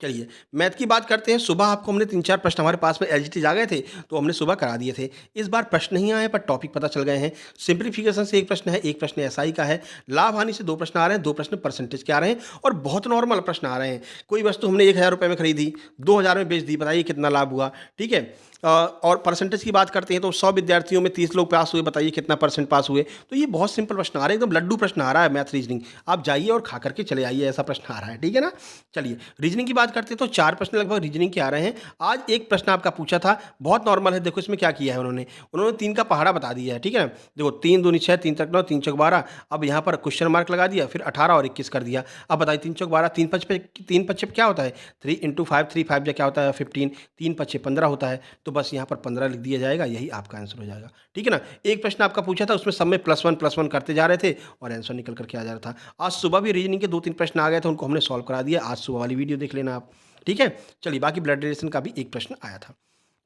चलिए, मैथ की बात करते हैं। सुबह आपको हमने 3-4 प्रश्न, हमारे पास में एलजीटी आ गए थे, तो हमने सुबह करा दिए थे। इस बार प्रश्न नहीं आए पर टॉपिक पता चल गए हैं। सिंप्लीफिकेशन से 1 प्रश्न है, 1 प्रश्न एसआई का है। लाभ हानि से 2 प्रश्न आ रहे हैं, 2 प्रश्न परसेंटेज के आ रहे हैं, और बहुत नॉर्मल प्रश्न आ रहे हैं। कोई वस्तु हमने 1000 रुपये में खरीदी, 2000 में बेच दी, बताइए कितना लाभ हुआ, ठीक है? और परसेंटेज की बात करते हैं तो 100 विद्यार्थियों में 30 लोग पास हुए, बताइए कितना परसेंट पास हुए। तो ये बहुत सिंपल प्रश्न आ रहा है, एकदम लड्डू प्रश्न आ रहा है मैथ रीजनिंग। आप जाइए और खा करके चले आइए, ऐसा प्रश्न आ रहा है, ठीक है ना। चलिए रीजनिंग की बात करते हैं तो 4 प्रश्न लगभग रीजनिंग के आ रहे हैं। आज एक प्रश्न आपका पूछा था, बहुत नॉर्मल है। देखो इसमें क्या किया है उन्होंने 3 का पहाड़ा बता दिया है, ठीक है ना। देखो 3 दूनी 6, 3 तक 9, 3 चौक 12। अब यहाँ पर क्वेश्चन मार्क लगा दिया, फिर 18 और 21 कर दिया। अब बताइए 3 चौक 12, 3 पच्चे क्या होता है, 3 इंटू 5, 3 5 जा क्या होता है 15, 3 पच्चे 15 होता है। तो बस यहाँ पर 15 लिख दिया जाएगा, यही आपका आंसर हो जाएगा, ठीक है ना। एक प्रश्न आपका पूछा था, उसमें सब में +1 +1 करते जा रहे थे और आंसर निकल करके आ जा रहा था। आज सुबह भी रीजनिंग के 2-3 प्रश्न आ गए थे, उनको हमने सॉल्व करा दिया। आज सुबह वाली वीडियो देख लेना आप, ठीक है। चलिए बाकी ब्लड रिलेशन का भी एक प्रश्न आया था।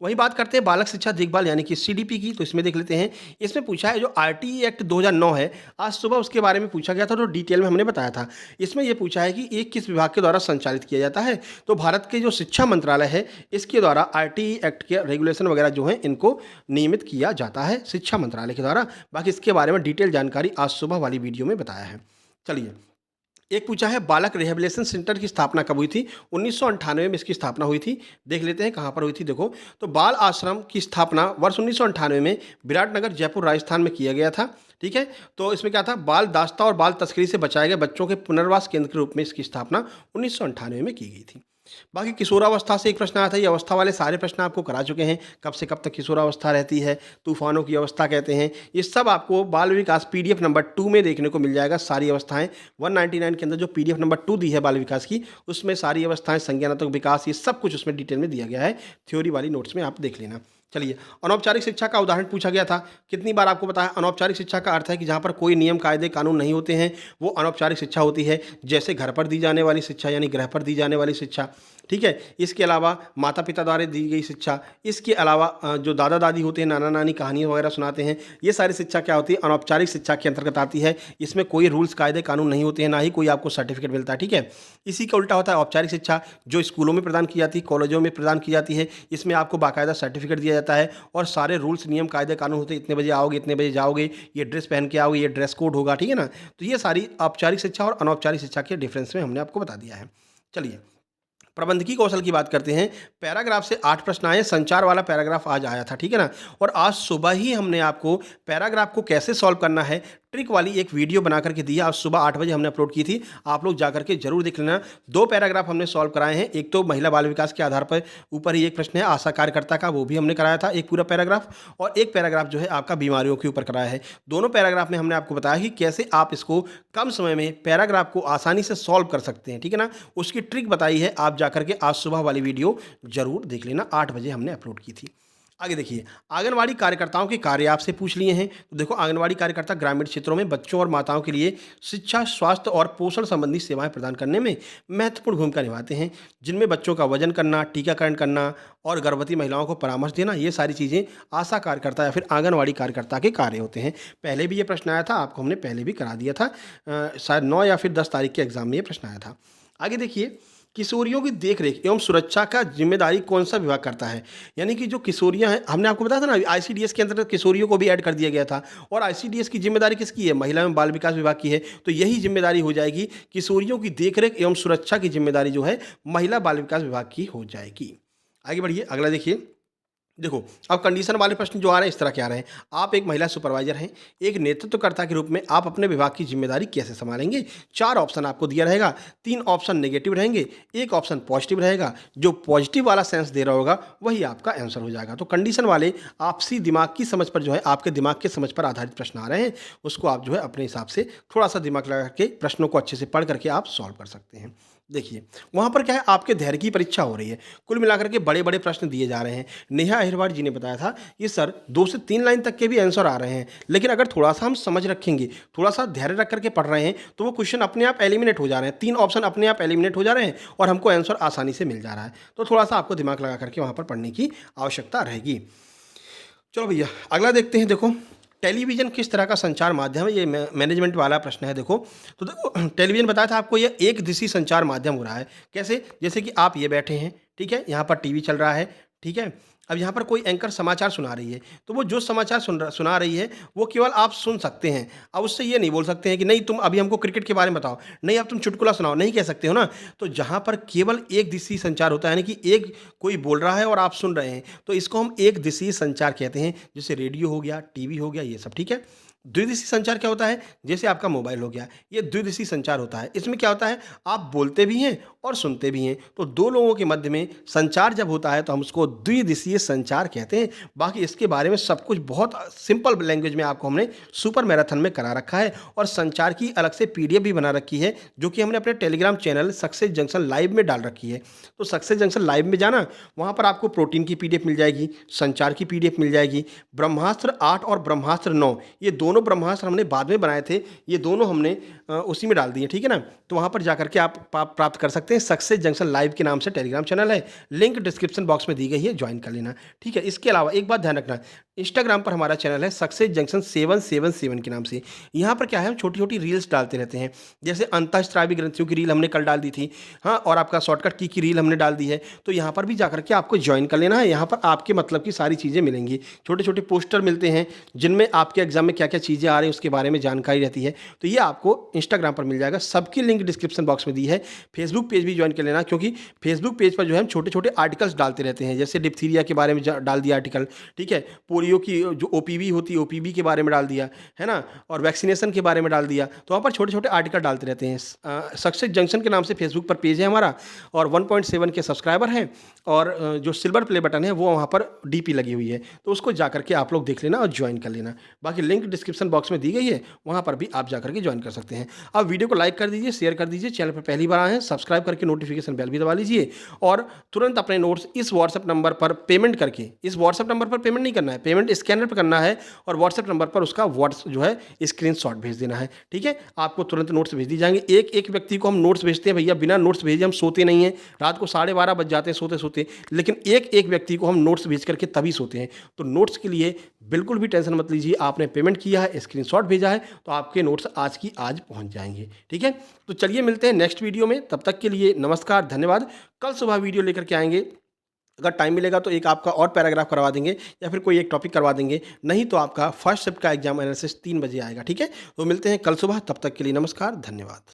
वही बात करते हैं बालक शिक्षा देखभाल यानी कि सीडीपी की, तो इसमें देख लेते हैं। इसमें पूछा है जो आरटीई एक्ट 2009 है, आज सुबह उसके बारे में पूछा गया था, तो डिटेल में हमने बताया था। इसमें यह पूछा है कि ये किस विभाग के द्वारा संचालित किया जाता है। तो भारत के जो शिक्षा मंत्रालय है, इसके द्वारा आरटीई एक्ट के रेगुलेशन वगैरह जो हैं इनको नियमित किया जाता है शिक्षा मंत्रालय के द्वारा। बाकी इसके बारे में डिटेल जानकारी आज सुबह वाली वीडियो में बताया है। चलिए एक पूछा है बालक रिहेबिलिटेशन सेंटर की स्थापना कब हुई थी। 1998 में इसकी स्थापना हुई थी। देख लेते हैं कहाँ पर हुई थी। देखो तो बाल आश्रम की स्थापना वर्ष 1998 में विराटनगर जयपुर राजस्थान में किया गया था, ठीक है। तो इसमें क्या था, बाल दास्ता और बाल तस्करी से बचाए गए बच्चों के पुनर्वास केंद्र के रूप में इसकी स्थापना 1998 में की गई थी। बाकी किशोरावस्था से एक प्रश्न आया था। ये अवस्था वाले सारे प्रश्न आपको करा चुके हैं, कब से कब तक किशोरावस्था रहती है, तूफानों की अवस्था कहते हैं, ये सब आपको बाल विकास पीडीएफ नंबर 2 में देखने को मिल जाएगा। सारी अवस्थाएं 199 के अंदर जो पीडीएफ नंबर 2 दी है बाल विकास की, उसमें सारी अवस्थाएं, संज्ञानात्मक विकास, ये सब कुछ उसमें डिटेल में दिया गया है। थ्योरी वाली नोट्स में आप देख लेना। चलिए अनौपचारिक शिक्षा का उदाहरण पूछा गया था। कितनी बार आपको पता है, अनौपचारिक शिक्षा का अर्थ है कि जहाँ पर कोई नियम कायदे कानून नहीं होते हैं, वो अनौपचारिक शिक्षा होती है। जैसे घर पर दी जाने वाली शिक्षा यानी गृह पर दी जाने वाली शिक्षा, ठीक है। इसके अलावा माता पिता द्वारा दी गई शिक्षा, इसके अलावा जो दादा दादी होते हैं, नाना नानी कहानियाँ वगैरह सुनाते हैं, ये सारी शिक्षा क्या होती है, अनौपचारिक शिक्षा के अंतर्गत आती है। इसमें कोई रूल्स कायदे कानून नहीं होते हैं, ना ही कोई आपको सर्टिफिकेट मिलता है, ठीक है। इसी का उल्टा होता है औपचारिक शिक्षा, जो स्कूलों में प्रदान की जाती है, कॉलेजों में प्रदान की जाती है। इसमें आपको बाकायदा सर्टिफिकेट दिया जाता है और सारे रूल्स नियम कायदे कानून होते हैं। इतने बजे आओगे, इतने बजे जाओगे, ये ड्रेस पहन के आओगे, ये ड्रेस कोड होगा, ठीक है ना। तो ये सारी औपचारिक शिक्षा और अनौपचारिक शिक्षा के डिफरेंस में हमने आपको बता दिया है। चलिए प्रबंधकीय कौशल की बात करते हैं। पैराग्राफ से 8 प्रश्न आए, संचार वाला पैराग्राफ आज आया था, ठीक है ना। और आज सुबह ही हमने आपको पैराग्राफ को कैसे सॉल्व करना है ट्रिक वाली एक वीडियो बना करके दी है। आज सुबह 8 बजे हमने अपलोड की थी, आप लोग जाकर के जरूर देख लेना। 2 पैराग्राफ हमने सॉल्व कराए हैं। एक तो महिला बाल विकास के आधार पर ऊपर ही एक प्रश्न है आशा कार्यकर्ता का, वो भी हमने कराया था एक पूरा पैराग्राफ, और एक पैराग्राफ जो है आपका बीमारियों के ऊपर कराया है। दोनों पैराग्राफ में हमने आपको बताया कि कैसे आप इसको कम समय में पैराग्राफ को आसानी से सॉल्व कर सकते हैं, ठीक है ना। उसकी ट्रिक बताई है, आप जाकर के आज सुबह वाली वीडियो जरूर देख लेना। 8 बजे हमने अपलोड की थी। आगे देखिए, आंगनवाड़ी कार्यकर्ताओं के कार्य आपसे पूछ लिए हैं। तो देखो आंगनवाड़ी कार्यकर्ता ग्रामीण क्षेत्रों में बच्चों और माताओं के लिए शिक्षा, स्वास्थ्य और पोषण संबंधी सेवाएं प्रदान करने में महत्वपूर्ण भूमिका निभाते हैं, जिनमें बच्चों का वजन करना, टीकाकरण करना और गर्भवती महिलाओं को परामर्श देना, ये सारी चीज़ें आशा कार्यकर्ता या फिर आंगनवाड़ी कार्यकर्ता के कार्य होते हैं। पहले भी ये प्रश्न आया था, आपको हमने पहले भी करा दिया था, शायद 9 या फिर 10 तारीख के एग्जाम में ये प्रश्न आया था। आगे देखिए, किशोरियों की देखरेख एवं सुरक्षा का जिम्मेदारी कौन सा विभाग करता है। यानी कि जो किशोरियां हैं, हमने आपको बताया था ना आईसीडीएस के अंतर्गत किशोरियों को भी ऐड कर दिया गया था, और आईसीडीएस की जिम्मेदारी किसकी है, महिला एवं बाल विकास विभाग की है। तो यही जिम्मेदारी हो जाएगी, किशोरियों की देखरेख एवं सुरक्षा की जिम्मेदारी जो है महिला बाल विकास विभाग की हो जाएगी। आगे बढ़िए, अगला देखिए। देखो अब कंडीशन वाले प्रश्न जो आ रहे हैं इस तरह के आ रहे हैं। आप एक महिला सुपरवाइजर हैं, एक नेतृत्वकर्ता के रूप में आप अपने विभाग की जिम्मेदारी कैसे संभालेंगे। 4 ऑप्शन आपको दिया रहेगा, 3 ऑप्शन नेगेटिव रहेंगे, 1 ऑप्शन पॉजिटिव रहेगा। जो पॉजिटिव वाला सेंस दे रहा होगा वही आपका आंसर हो जाएगा। तो कंडीशन वाले आपसी दिमाग की समझ पर जो है, आपके दिमाग के समझ पर आधारित प्रश्न आ रहे हैं, उसको आप जो है अपने हिसाब से थोड़ा सा दिमाग लगा के प्रश्नों को अच्छे से पढ़ करके आप सॉल्व कर सकते हैं। देखिए वहाँ पर क्या है, आपके धैर्य की परीक्षा हो रही है। कुल मिलाकर के बड़े बड़े प्रश्न दिए जा रहे हैं। नेहा अहिरवार जी ने बताया था ये सर 2 से 3 लाइन तक के भी आंसर आ रहे हैं, लेकिन अगर थोड़ा सा हम समझ रखेंगे, थोड़ा सा धैर्य रख करके पढ़ रहे हैं, तो वो क्वेश्चन अपने आप एलिमिनेट हो जा रहे हैं। 3 ऑप्शन अपने आप एलिमिनेट हो जा रहे हैं और हमको आंसर आसानी से मिल जा रहा है। तो थोड़ा सा आपको दिमाग लगा करके वहाँ पर पढ़ने की आवश्यकता रहेगी। चलो भैया अगला देखते हैं। देखो टेलीविज़न किस तरह का संचार माध्यम है, ये मैनेजमेंट वाला प्रश्न है। देखो तो देखो टेलीविज़न बताया था आपको, ये एक दिशी संचार माध्यम हो रहा है। कैसे, जैसे कि आप ये बैठे हैं, ठीक है, यहाँ पर टीवी चल रहा है, ठीक है, अब यहाँ पर कोई एंकर समाचार सुना रही है, तो वो जो समाचार सुना रही है, वो केवल आप सुन सकते हैं। अब उससे ये नहीं बोल सकते हैं कि नहीं तुम अभी हमको क्रिकेट के बारे में बताओ, नहीं अब तुम चुटकुला सुनाओ, नहीं कह सकते हो ना। तो जहाँ पर केवल एक दिशी संचार होता है, यानी कि एक कोई बोल रहा है और आप सुन रहे हैं, तो इसको हम एक दिशीय संचार कहते हैं। जैसे रेडियो हो गया, टीवी हो गया, ये सब, ठीक है। द्विदिशीय संचार क्या होता है? जैसे आपका मोबाइल हो गया, ये द्विदिशीय संचार होता है। इसमें क्या होता है? आप बोलते भी हैं और सुनते भी हैं। तो दो लोगों के मध्य में संचार जब होता है तो हम उसको द्विदिशीय संचार कहते हैं। बाकी इसके बारे में सब कुछ बहुत सिंपल लैंग्वेज में आपको हमने सुपर मैराथन में करा रखा है, और संचार की अलग से पीडीएफ भी बना रखी है, जो कि हमने अपने Telegram channel success junction live में डाल रखी है। तो सक्सेस जंक्शन लाइव में जाना, वहाँ पर आपको प्रोटीन की पीडीएफ मिल जाएगी, संचार की पीडीएफ मिल जाएगी, ब्रह्मास्त्र 8 और ब्रह्मास्त्र 9, ये दोनों ब्रह्मास्त्र हमने बाद में बनाए थे, ये दोनों हमने उसी में डाल दिए, ठीक है ना। तो वहाँ पर जाकर के आप प्राप्त कर सकते हैं। सक्सेस जंक्शन लाइव के नाम से टेलीग्राम चैनल है, लिंक डिस्क्रिप्शन बॉक्स में दी गई है, ज्वाइन कर लेना, ठीक है। इसके अलावा एक बात ध्यान रखना, इंस्टाग्राम पर हमारा चैनल है सक्सेस जंक्शन 777 के नाम से। यहाँ पर क्या है, हम छोटी छोटी रील्स डालते रहते हैं। जैसे अंतःस्रावी ग्रंथियों की रील हमने कल डाल दी थी, हाँ, और आपका शॉर्टकट की रील हमने डाल दी है। तो यहाँ पर भी जाकर के आपको ज्वाइन कर लेना है। यहाँ पर आपके मतलब की सारी चीज़ें मिलेंगी, छोटे छोटे पोस्टर मिलते हैं जिनमें आपके एग्जाम में क्या क्या चीज़ें आ रही हैं उसके बारे में जानकारी रहती है। तो ये आपको इंस्टाग्राम पर मिल जाएगा, सबकी लिंक डिस्क्रिप्शन बॉक्स में दी है। फेसबुक पेज भी ज्वाइन कर लेना, क्योंकि फेसबुक पेज पर जो है हम छोटे छोटे आर्टिकल्स डालते रहते हैं। जैसे डिप्थीरिया के बारे में डाल दिया आर्टिकल, ठीक है, पोलियो की जो ओपीवी होती है ओपीवी के बारे में डाल दिया है ना, और वैक्सीनेशन के बारे में डाल दिया। तो वहाँ पर छोटे छोटे आर्टिकल डालते रहते हैं। सक्सेस जंक्शन के नाम से फेसबुक पर पेज है हमारा, और 1.7 के सब्सक्राइबर हैं, और जो सिल्वर प्ले बटन है वो वहाँ पर डीपी लगी हुई है, तो उसको जाकर के आप लोग देख लेना और ज्वाइन कर लेना। बाकी लिंक डिस्क्रिप्शन बॉक्स में दी गई है, वहाँ पर भी आप जाकर के ज्वाइन कर सकते हैं। अब वीडियो को लाइक कर दीजिए, शेयर कर दीजिए, चैनल पर पहली बार आए हैं सब्सक्राइब करके नोटिफिकेशन बेल भी दबा लीजिए, और तुरंत अपने नोट्स इस व्हाट्सएप नंबर पर पेमेंट करके, इस व्हाट्सएप नंबर पर पेमेंट नहीं करना है, पेमेंट स्कैनर पर करना है, और व्हाट्सएप नंबर पर उसका जो है स्क्रीनशॉट भेज देना है, ठीक है। आपको तुरंत नोट्स भेज दिए जाएंगे। एक एक व्यक्ति को हम नोट्स भेजते हैं भैया, बिना नोट्स भेजे हम सोते नहीं हैं, रात को 12:30 बज जाते हैं सोते सोते, लेकिन एक एक व्यक्ति को हम नोट्स भेज करके तभी सोते हैं। तो नोट्स के लिए बिल्कुल भी टेंशन मत लीजिए, आपने पेमेंट किया है, स्क्रीनशॉट भेजा है, तो आपके नोट्स आज की आज पहुंच जाएंगे, ठीक है। तो चलिए मिलते हैं नेक्स्ट वीडियो में, तब तक के लिए नमस्कार, धन्यवाद। कल सुबह वीडियो लेकर के आएंगे, अगर टाइम मिलेगा तो एक आपका और पैराग्राफ करवा देंगे, या फिर कोई एक टॉपिक करवा देंगे, नहीं तो आपका फर्स्ट शिफ्ट का एग्जाम एनालिसिस 3 बजे आएगा, ठीक है। तो मिलते हैं कल सुबह, तब तक के लिए नमस्कार, धन्यवाद।